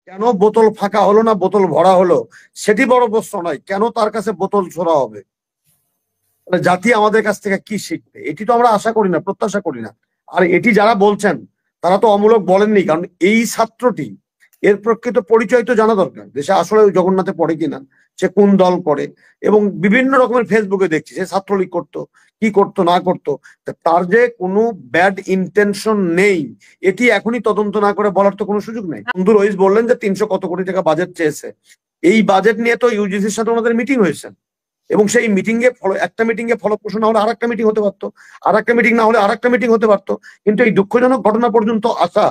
কেন বোতল ফাঁকা হলো না বোতল ভরা হলো সেটি বড় প্রশ্ন নয়, কেন তার কাছে বোতল ছোড়া হবে? জাতি আমাদের কাছ থেকে কি শিখবে এটি তো আমরা আশা করি না, প্রত্যাশা করি না। আর এটি যারা বলছেন তারা তো অমূলক বলেননি, কারণ এই ছাত্রটি এর প্রকৃত পরিচয় তো জানা দরকার, দেশে আসলে জগন্নাথে পড়ে কিনা, সে কোন দল করে, এবং বিভিন্ন রকমের ফেসবুকে দেখছি সে ছাত্রলীগ করতো, কি করতো না করতো। তার যে কোনো ব্যাড ইন্টেনশন নেই এটি এখনই তদন্ত না করে বলার তো কোনো সুযোগ নেই। বন্ধু রইস বললেন যে 300 কত কোটি টাকা বাজেট চেয়েছে, এই বাজেট নিয়ে তো ইউজিসির সাথে ওনাদের মিটিং হয়েছে, এবং সেই মিটিং এ একটা মিটিং এ ফলপ্রসূ না হলে আর একটা মিটিং হতে পারতো, আর একটা মিটিং না হলে আর একটা মিটিং হতে পারতো। কিন্তু এই দুঃখজনক ঘটনা পর্যন্ত আসা,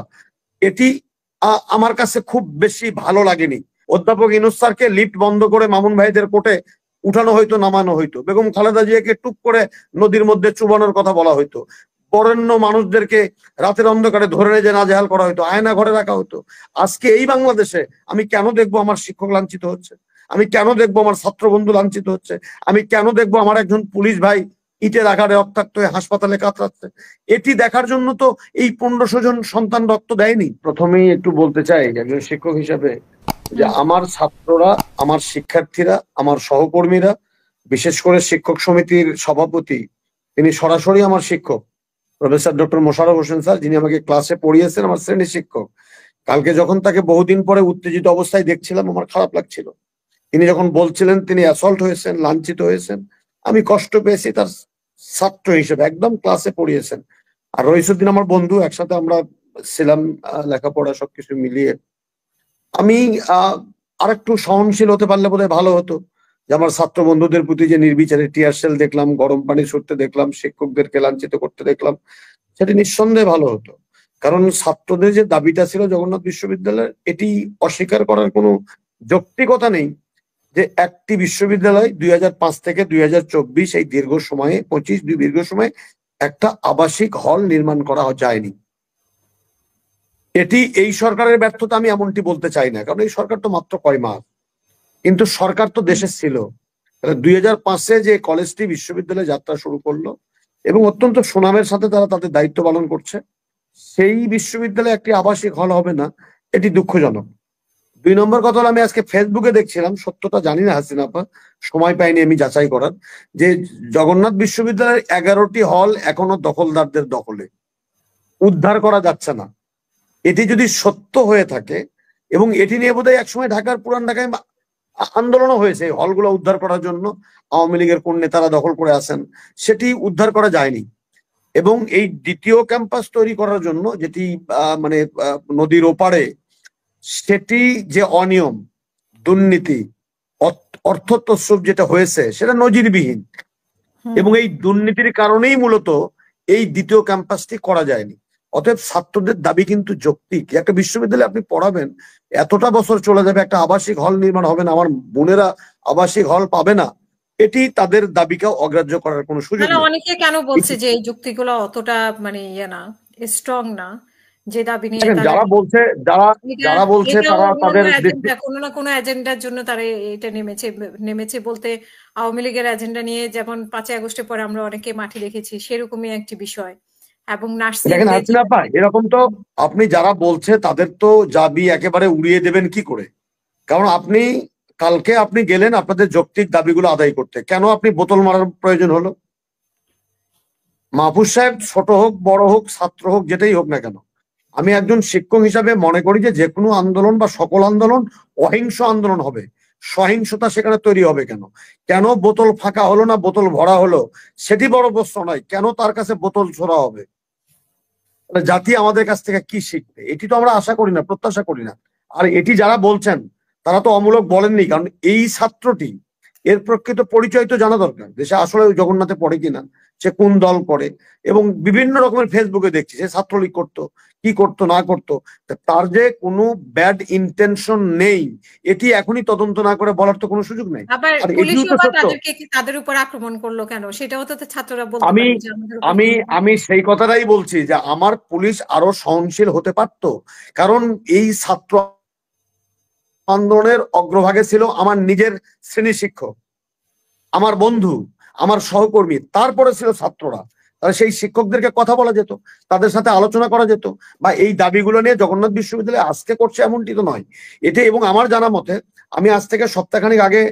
এটি আমার কাছে খুব বেশি ভালো লাগেনি। অধ্যাপক ইউনূস স্যারকে লিফট বন্ধ করে মামুন ভাইদের কোর্টে উঠানো হইতো, নামানো হইতো, বেগম খালেদা জিয়াকে টুক করে নদীর মধ্যে চুবানোর কথা বলা হইতো, বরেণ্য মানুষদেরকে রাতের অন্ধকারে ধরে যে নাজেহাল করা হইতো, আয়না ঘরে রাখা হতো। আজকে এই বাংলাদেশে আমি কেন দেখবো আমার শিক্ষক লাঞ্ছিত হচ্ছে? আমি কেন দেখবো আমার ছাত্র বন্ধু লাঞ্ছিত হচ্ছে? আমি কেন দেখবো আমার একজন পুলিশ ভাই ইটের আঘাতে রক্তাক্ত হয়ে হাসপাতালে কাতরাচ্ছে? এটি দেখার জন্য তো এই 1500 জন সন্তান রক্ত দেয়নি। প্রথমেই একটু বলতে চাই একজন শিক্ষক হিসেবে যে আমার ছাত্ররা, আমার শিক্ষার্থীরা, আমার সহকর্মীরা, বিশেষ করে শিক্ষক সমিতির সভাপতি, তিনি সরাসরি আমার শিক্ষক professor doctor Mosharraf Hossain sir, যিনি আমাকে ক্লাসে পড়িয়েছেন, আমার শ্রেণী শিক্ষক। কালকে যখন তাকে বহুদিন পরে উত্তেজিত অবস্থায় দেখছিলাম আমার খারাপ লাগছিল। তিনি যখন বলছিলেন তিনি অ্যাসল্ট হয়েছেন, লাঞ্ছিত হয়েছেন, আমি কষ্ট পেয়েছি তার ছাত্র হিসেবে, একদম ক্লাসে পড়িয়েছেন। আর রইসুদ্দিন আমার বন্ধু, একসাথে আমরা ছিলাম লেখাপড়া সবকিছু মিলিয়ে। আমি আরেকটু সহনশীল হতে পারলে বোধহয় ভালো হতো, যে আমার ছাত্র বন্ধুদের প্রতি যে নির্বিচারে টিয়ার শেল দেখলাম, গরম পানি ছুটতে দেখলাম, শিক্ষকদেরকে লাঞ্ছিত করতে দেখলাম, সেটি নিঃসন্দেহে ভালো হতো। কারণ ছাত্রদের যে দাবিটা ছিল জগন্নাথ বিশ্ববিদ্যালয়ের, এটি অস্বীকার করার কোনো যৌক্তিকতা নেই যে একটি বিশ্ববিদ্যালয় 2005 থেকে 2024 এই দীর্ঘ সময়ে, 25 দীর্ঘ সময়ে একটা আবাসিক হল নির্মাণ করা যায়নি। এটি এই সরকারের ব্যর্থতা আমি এমনটি বলতে চাই না, কারণ এই সরকার তো মাত্র কয় মাস, কিন্তু সরকার তো দেশে ছিল। 2005-এ যে কলেজটি বিশ্ববিদ্যালয়ে যাত্রা শুরু করলো এবং অত্যন্ত সুনামের সাথে তারা তাদের দায়িত্ব পালন করছে, সেই বিশ্ববিদ্যালয়ে একটি আবাসিক হল হবে না, এটি দুঃখজনক। 2 নম্বর কথা হলো, আমি আজকে ফেসবুকে দেখছিলাম, সত্যতা জানি না হাসিনা আপা, সময় পাইনি আমি যাচাই করার, যে জগন্নাথ বিশ্ববিদ্যালয়ের 11টি হল এখনো দখলদারদের দখলে, উদ্ধার করা যাচ্ছে না। এটি যদি সত্য হয়ে থাকে, এবং এটি নিয়ে বোধহয় একসময় ঢাকার পুরান ঢাকায় আন্দোলনও হয়েছে হলগুলো উদ্ধার করার জন্য, আওয়ামী লীগের কোন নেতারা দখল করে আছেন, সেটি উদ্ধার করা যায়নি। এবং এই দ্বিতীয় ক্যাম্পাস তৈরি করার জন্য, যেটি মানে নদীর ওপারে, সেটি যে অনিয়ম, দুর্নীতি, অর্থ তছরূপ যেটা হয়েছে সেটা নজিরবিহীন, এবং এই দুর্নীতির কারণেই মূলত এই দ্বিতীয় ক্যাম্পাসটি করা যায়নি। অতএব ছাত্রদের দাবি কিন্তু যৌক্তিক। একটা বিশ্ববিদ্যালয়ে আপনি পড়াবেন, এতটা বছর চলে যাবে, একটা আবাসিক হল নির্মাণ হবে না, আমার বোনেরা আবাসিক হল পাবে না, এটি তাদের দাবিকেও অগ্রাহ্য করার কোনো সুযোগ নেই। অনেকে কেন বলছে যে এই যুক্তিগুলো অতটা মানে ইয়ে না, স্ট্রং না, যে দাবি নিয়ে যারা বলছে, যারা বলছে তারা তাদের কোনো না কোনো এজেন্ডার জন্য তারা এটা নেমেছে বলতে, আওয়ামী লীগের এজেন্ডা নিয়ে যেমন 5ই আগস্টের পরে আমরা অনেকে মাঠে দেখেছি, সেরকমই একটি বিষয়। এবং দেখেন হাসিনা আপা, এরকম তো আপনি যারা বলছে তাদের তো দাবি একেবারে উড়িয়ে দেবেন কি করে? কারণ আপনি কালকে আপনি গেলেন আপনাদের যৌক্তিক দাবিগুলো আদায় করতে, কেন আপনি বোতল মারার প্রয়োজন হলো? মাহফুজ সাহেব ছোট হোক বড় হোক ছাত্র হোক যেটাই হোক না কেন, আমি একজন শিক্ষক হিসাবে মনে করি যে কোনো আন্দোলন বা সকল আন্দোলন অহিংস আন্দোলন হবে। সহিংসতা সেখানে তৈরি হবে কেন? কেন বোতল ফাঁকা হলো না বোতল ভরা হলো সেটি বড় প্রশ্ন নয়, কেন তার কাছে বোতল ছোড়া হবে? জাতি আমাদের কাছ থেকে কি শিখবে এটি তো আমরা আশা করি না, প্রত্যাশা করি না। আর এটি যারা বলছেন তারা তো অমূলক বলেননি, কারণ এই ছাত্রটি এর প্রকৃত পরিচয় তো জানা দরকার, দেশে আসলে জগন্নাথে পড়ে কিনা, সে কোন দল করে, এবং বিভিন্ন রকমের ফেসবুকে দেখছি সে ছাত্রলীগ করতো, কি করতো না করতো। তার যে কোনো ব্যাড ইন্টেনশন নেই এটি এখনই তদন্ত না করে বলার তো কোনো সুযোগ নেই। আর এটিও তো সত্য। তাদের উপর আক্রমণ করলো কেন, সেটাও তো ছাত্ররা বলতে আমি পারে। আমি আমি সেই কথাটাই বলছি যে আমার পুলিশ আরো সহনশীল হতে পারতো, কারণ এই ছাত্র আন্দোলনের অগ্রভাগে ছিল আমার নিজের শ্রেণী শিক্ষক, আমার বন্ধু, আমার সহকর্মী, তারপরে ছিল ছাত্ররা। তাহলে সেই শিক্ষকদেরকে কথা বলা যেত, তাদের সাথে আলোচনা করা যেত, বা এই দাবিগুলো নিয়ে জগন্নাথ বিশ্ববিদ্যালয় আজকে করছে এমনটি তো নয় এটা। এবং আমার জানা মতে আমি আজ থেকে সপ্তাহখানেক আগে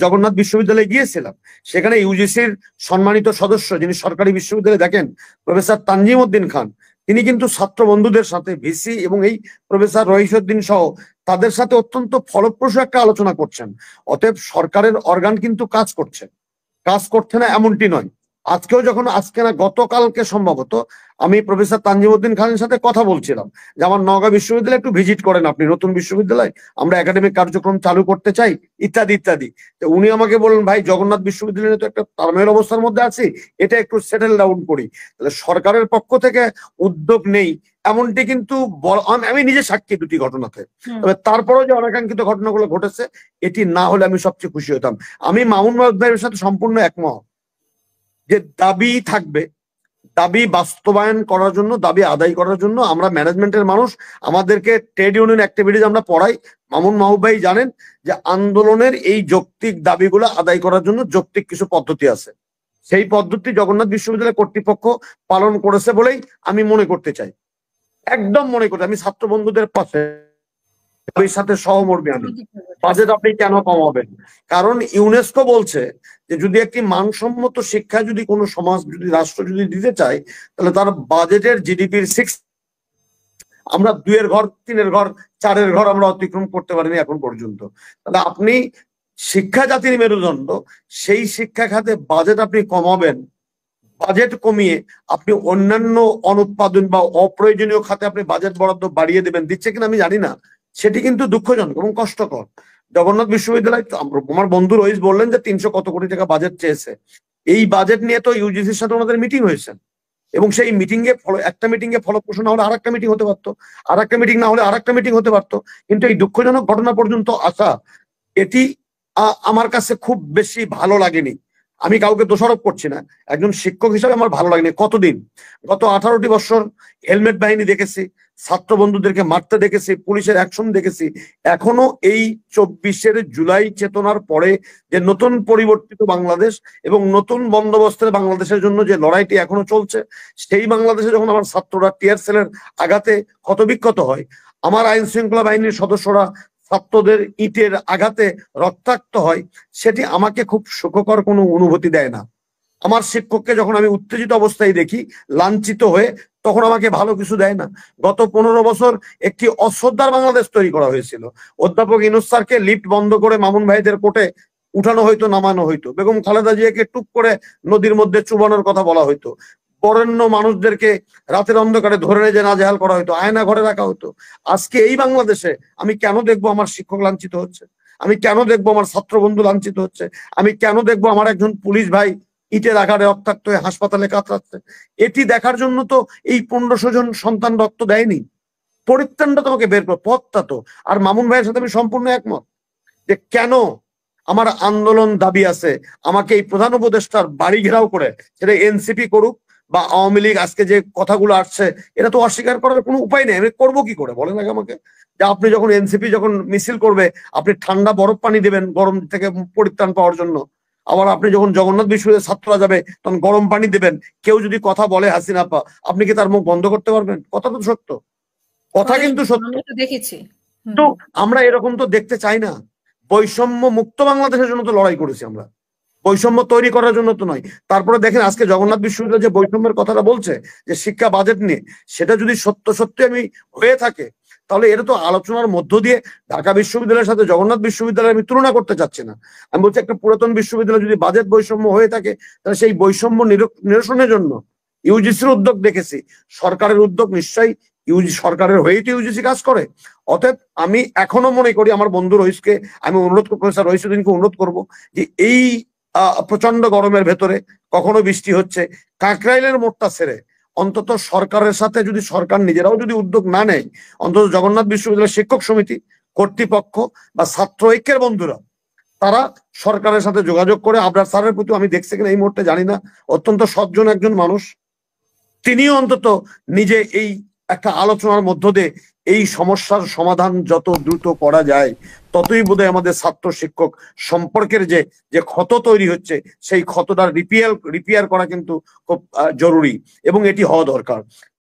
জগন্নাথ বিশ্ববিদ্যালয়ে গিয়েছিলাম। সেখানে ইউজিসির সম্মানিত সদস্য যিনি সরকারি বিশ্ববিদ্যালয়ে দেখেন, প্রফেসর তানজিম উদ্দিন খান, তিনি কিন্তু ছাত্র বন্ধুদের সাথে ভিসি এবং এই প্রফেসর রহিসউদ্দিন সহ তাদের সাথে অত্যন্ত ফলপ্রসূ একটা আলোচনা করছেন। অতএব সরকারের অর্গান কিন্তু কাজ করছে না এমনটি নয়। আজকেও যখন আজকে না গতকালকে সম্ভবত আমি প্রফেসর তানজিমউদ্দিন খানের সাথে কথা বলছিলাম যে আমার নওগাঁ বিশ্ববিদ্যালয়ে একটু ভিজিট করেন আপনি, নতুন বিশ্ববিদ্যালয়, আমরা একাডেমিক কার্যক্রম চালু করতে চাই ইত্যাদি ইত্যাদি। তো উনি আমাকে বললেন, ভাই জগন্নাথ বিশ্ববিদ্যালয়ে তো একটা তালমেল অবস্থার মধ্যে আছি, এটা একটু সেটেল ডাউন করি। তাহলে সরকারের পক্ষ থেকে উদ্যোগ নেই এমনটি কিন্তু আমি নিজে সাক্ষী দুটি ঘটনাতে। তবে তারপরেও যে অনাকাঙ্ক্ষিত ঘটনাগুলো ঘটেছে এটি না হলে আমি সবচেয়ে খুশি হতাম। আমি মামুন ভাইয়ের সাথে সম্পূর্ণ একমত যে দাবি থাকবে, দাবি বাস্তবায়ন করার জন্য, দাবি আদায় করার জন্য আমরা ম্যানেজমেন্টের মানুষ, আমাদেরকে ট্রেড ইউনিয়ন অ্যাক্টিভিটিজ আমরা পড়াই। মামুন মাহবুব ভাই জানেন যে আন্দোলনের এই যৌক্তিক দাবিগুলো আদায় করার জন্য যৌক্তিক কিছু পদ্ধতি আছে, সেই পদ্ধতি জগন্নাথ বিশ্ববিদ্যালয় কর্তৃপক্ষ পালন করেছে বলেই আমি মনে করতে চাই, একদম মনে করতে। আমি ছাত্র বন্ধুদের পাশে সাথে সহমর্মী আমি। বাজেট আপনি কেন কমাবেন? কারণ ইউনেস্কো বলছে যে যদি একটি মানসম্মত শিক্ষা যদি কোনো সমাজ যদি রাষ্ট্র যদি দিতে চায় তাহলে তার বাজেটের জিডিপির 6 আমরা 2-এর ঘর 3-এর ঘর 4-এর ঘর আমরা অতিক্রম করতে পারিনি এখন পর্যন্ত। তাহলে আপনি শিক্ষা জাতির মেরুদণ্ড, সেই শিক্ষা খাতে বাজেট আপনি কমাবেন, বাজেট কমিয়ে আপনি অন্যান্য অনুৎপাদন বা অপ্রয়োজনীয় খাতে আপনি বাজেট বরাদ্দ বাড়িয়ে দেবেন, দিচ্ছে কিনা আমি জানি না, সেটি কিন্তু দুঃখজনক এবং কষ্টকর। জগন্নাথ বিশ্ববিদ্যালয়, আমার বন্ধু রহিস বললেন যে 300 কত কোটি টাকা বাজেট চেয়েছে। এই বাজেট নিয়ে তো ইউজিসির সাথে ওনাদের মিটিং হয়েছে, এবং সেই মিটিং এ একটা মিটিং এ ফলপ্রসূ না হলে আরেকটা মিটিং হতে পারতো, আরেকটা মিটিং না হলে আরেকটা মিটিং হতে পারতো। কিন্তু এই দুঃখজনক ঘটনা পর্যন্ত আসা, এটি আমার কাছে খুব বেশি ভালো লাগেনি। আমি কাউকে দোষারোপ করছি না, একজন শিক্ষক হিসাবে আমার ভালো লাগেনি। কতদিন, গত 18টি বছর হেলমেট বাহিনী দেখেছি, ছাত্র বন্ধুদেরকে মারতে দেখেছি, পুলিশের অ্যাকশন দেখেছি। এখনো এই 24 জুলাই চেতনার পরে যে নতুন পরিবর্তিত বাংলাদেশ এবং নতুন বন্দোবস্তের বাংলাদেশের জন্য যে লড়াইটি এখনো চলছে, সেই বাংলাদেশে যখন আমার ছাত্ররা টিয়ার সেলের আঘাতে ক্ষতবিক্ষত হয়, আমার আইন শৃঙ্খলা বাহিনীর সদস্যরা ছাত্রদের ইটের আঘাতে রক্তাক্ত হয়, সেটি আমাকে খুব সুখকর কোনো অনুভূতি দেয় না। আমার শিক্ষককে যখন আমি উত্তেজিত অবস্থায় দেখি, লাঞ্ছিত হয়ে, তখন আমাকে ভালো কিছু দেয় না। গত 15 বছর একটি অশ্রদ্ধার বাংলাদেশ তৈরি করা হয়েছিল। অধ্যাপক ইউনূস স্যারকে লিফট বন্ধ করে মামুন ভাইদের কোর্টে উঠানো হইতো, নামানো হইতো। বেগম খালেদা জিয়াকে টুক করে নদীর মধ্যে চুবানোর কথা বলা হইতো। বরেণ্য মানুষদেরকে রাতের অন্ধকারে ধরে নিয়ে যে নাজেহাল করা হইতো, আয়না ঘরে রাখা হতো। আজকে এই বাংলাদেশে আমি কেন দেখবো আমার শিক্ষক লাঞ্ছিত হচ্ছে? আমি কেন দেখবো আমার ছাত্র বন্ধু লাঞ্ছিত হচ্ছে? আমি কেন দেখবো আমার একজন পুলিশ ভাই ইটের আঘাতে রক্তাক্ত হয়ে হাসপাতালে কাতরাচ্ছে? এটি দেখার জন্য তো এই 1500 জন সন্তান রক্ত দেয়নি। পরিত্রাণটা তোমাকে বের করো, পথটা তো। আর মামুন ভাইয়ের সাথে আমি সম্পূর্ণ একমত যে কেন আমার আন্দোলন দাবি আছে, আমাকে এই প্রধান উপদেষ্টার বাড়ি ঘেরাও করে, সেটা এনসিপি করুক বা আওয়ামী লীগ, আজকে যে কথাগুলো আসছে এটা তো অস্বীকার করার কোনো উপায় নেই। আমি করবো কি করে বলেন আগে আমাকে? যে আপনি যখন এনসিপি যখন মিছিল করবে, আপনি ঠান্ডা বরফ পানি দেবেন গরম থেকে পরিত্রাণ পাওয়ার জন্য, আবার আপনি যখন জগন্নাথ বিশ্ববিদ্যালয়ের ছাত্ররা যাবে তখন গরম পানি দেবেন। কেউ যদি কথা বলে হাসিনা আপা, আপনি কি তার মুখ বন্ধ করতে পারবেন? কথা তো সত্য, কথা কিন্তু সত্য। দেখেছি, কিন্তু আমরা এরকম তো দেখতে চাই না। বৈষম্য মুক্ত বাংলাদেশের জন্য তো লড়াই করেছি আমরা, বৈষম্য তৈরি করার জন্য তো নয়। তারপরে দেখেন আজকে জগন্নাথ বিশ্ববিদ্যালয় যে বৈষম্যের কথাটা বলছে যে শিক্ষা বাজেট নিয়ে, সেটা যদি সত্যি আমি হয়ে থাকে, তাহলে এটা তো আলোচনার মধ্য দিয়ে ঢাকা বিশ্ববিদ্যালয়ের সাথে জগন্নাথ বিশ্ববিদ্যালয় আমি তুলনা করতে চাচ্ছি না। আমি বলছি একটা পুরাতন বিশ্ববিদ্যালয় যদি বাজেট বৈষম্য হয়ে থাকে, তাহলে সেই বৈষম্য নিরসনের জন্য ইউজিসির উদ্যোগ দেখেছি, সরকারের উদ্যোগ নিশ্চয়ই সরকারের হয়েই তো ইউজিসি কাজ করে। অতএব আমি এখনো মনে করি, আমার বন্ধু রহিসকে আমি অনুরোধ করবো, প্রফেসর রহিসউদ্দিনকে অনুরোধ করবো যে এই প্রচন্ড গরমের ভেতরে কখনো বৃষ্টি হচ্ছে, কাকরাইলের মোড়টা ছেড়ে অন্তত সরকারের সাথে যদি সরকার নিজেরাও যদি উদ্যোগ না নেয়, অন্তত জগন্নাথ বিশ্ববিদ্যালয়ের শিক্ষক সমিতি কর্তৃপক্ষ বা ছাত্র ঐক্যের বন্ধুরা তারা সরকারের সাথে যোগাযোগ করে, আবরার স্যারের প্রতি আমি দেখছি কিনা এই মুহূর্তে জানি না, অত্যন্ত সজ্জন একজন মানুষ, তিনিও অন্তত নিজে এই একটা আলোচনার মধ্য দিয়ে এই সমস্যার সমাধান যত দ্রুত করা যায় ততই বোধহয় আমাদের ছাত্র শিক্ষক সম্পর্কের যে যে ক্ষত তৈরি হচ্ছে সেই ক্ষতটা রিপেয়ার করা কিন্তু খুব জরুরি এবং এটি হওয়া দরকার।